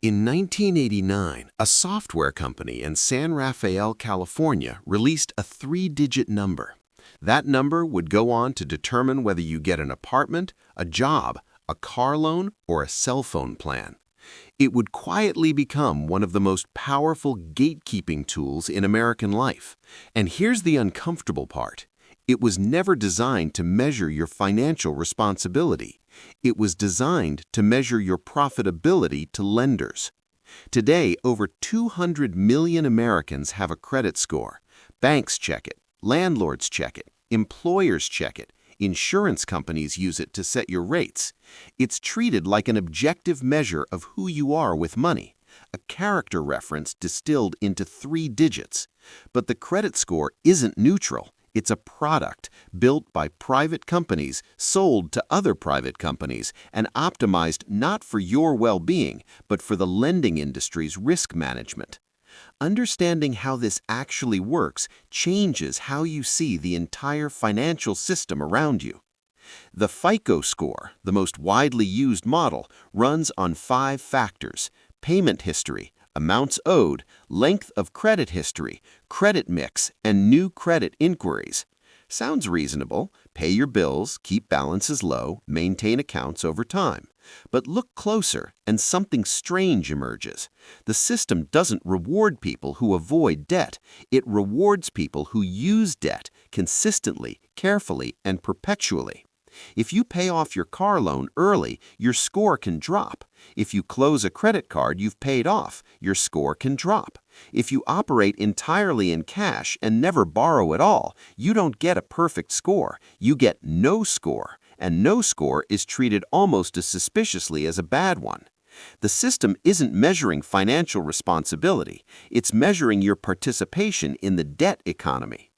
In 1989, a software company in San Rafael, California, released a three-digit number. That number would go on to determine whether you get an apartment, a job, a car loan, or a cell phone plan. It would quietly become one of the most powerful gatekeeping tools in American life. And here's the uncomfortable part. It was never designed to measure your financial responsibility. It was designed to measure your profitability to lenders. Today, over 200 million Americans have a credit score. Banks check it, landlords check it, employers check it, insurance companies use it to set your rates. It's treated like an objective measure of who you are with money, a character reference distilled into 3 digits. But the credit score isn't neutral. It's a product built by private companies, sold to other private companies, and optimized not for your well-being, but for the lending industry's risk management. Understanding how this actually works changes how you see the entire financial system around you. The FICO score, the most widely used model, runs on 5 factors: payment history, amounts owed, length of credit history, credit mix, and new credit inquiries. Sounds reasonable. Pay your bills, keep balances low, maintain accounts over time. But look closer, and something strange emerges. The system doesn't reward people who avoid debt. It rewards people who use debt consistently, carefully, and perpetually. If you pay off your car loan early, your score can drop. If you close a credit card you've paid off, your score can drop. If you operate entirely in cash and never borrow at all, you don't get a perfect score. You get no score, and no score is treated almost as suspiciously as a bad one. The system isn't measuring financial responsibility. It's measuring your participation in the debt economy.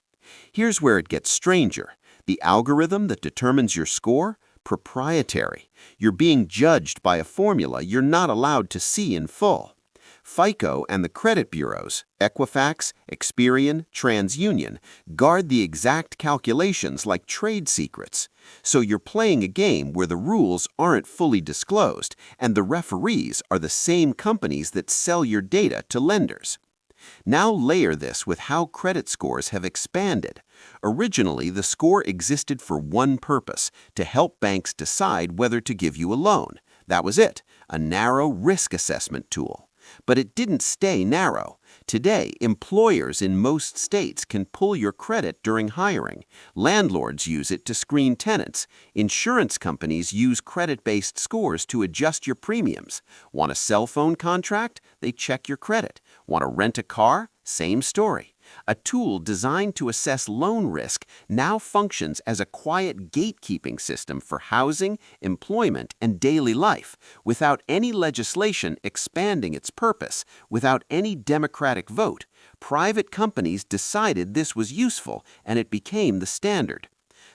Here's where it gets stranger. The algorithm that determines your score? Proprietary. You're being judged by a formula you're not allowed to see in full. FICO and the credit bureaus, Equifax, Experian, TransUnion, guard the exact calculations like trade secrets. So you're playing a game where the rules aren't fully disclosed, and the referees are the same companies that sell your data to lenders. Now layer this with how credit scores have expanded. Originally, the score existed for one purpose: to help banks decide whether to give you a loan. That was it, a narrow risk assessment tool. But it didn't stay narrow. Today, employers in most states can pull your credit during hiring. Landlords use it to screen tenants. Insurance companies use credit-based scores to adjust your premiums. Want a cell phone contract? They check your credit. Want to rent a car? Same story. A tool designed to assess loan risk now functions as a quiet gatekeeping system for housing, employment, and daily life, without any legislation expanding its purpose, without any democratic vote. Private companies decided this was useful, and it became the standard.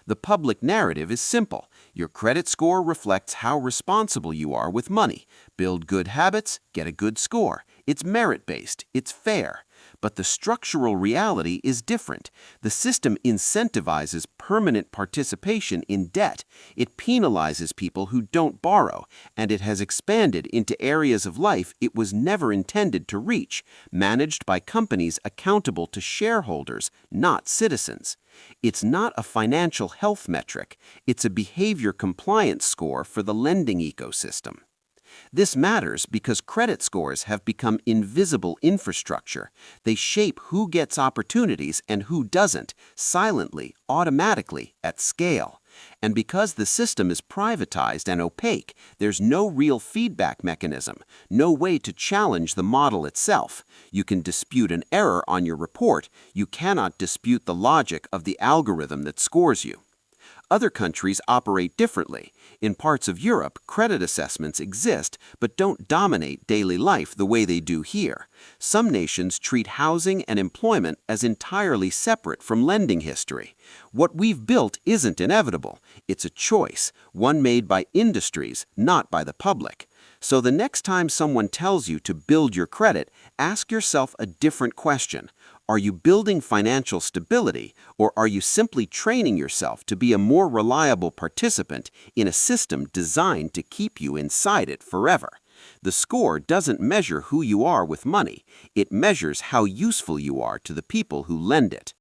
The public narrative is simple. Your credit score reflects how responsible you are with money. Build good habits, get a good score. It's merit-based, it's fair. But the structural reality is different. The system incentivizes permanent participation in debt. It penalizes people who don't borrow, and it has expanded into areas of life it was never intended to reach, managed by companies accountable to shareholders, not citizens. It's not a financial health metric. It's a behavior compliance score for the lending ecosystem. This matters because credit scores have become invisible infrastructure. They shape who gets opportunities and who doesn't, silently, automatically, at scale. And because the system is privatized and opaque, there's no real feedback mechanism, no way to challenge the model itself. You can dispute an error on your report. You cannot dispute the logic of the algorithm that scores you. Other countries operate differently. In parts of Europe, credit assessments exist but don't dominate daily life the way they do here. Some nations treat housing and employment as entirely separate from lending history. What we've built isn't inevitable. It's a choice, one made by industries, not by the public. So the next time someone tells you to build your credit, ask yourself a different question. Are you building financial stability, or are you simply training yourself to be a more reliable participant in a system designed to keep you inside it forever? The score doesn't measure who you are with money. It measures how useful you are to the people who lend it.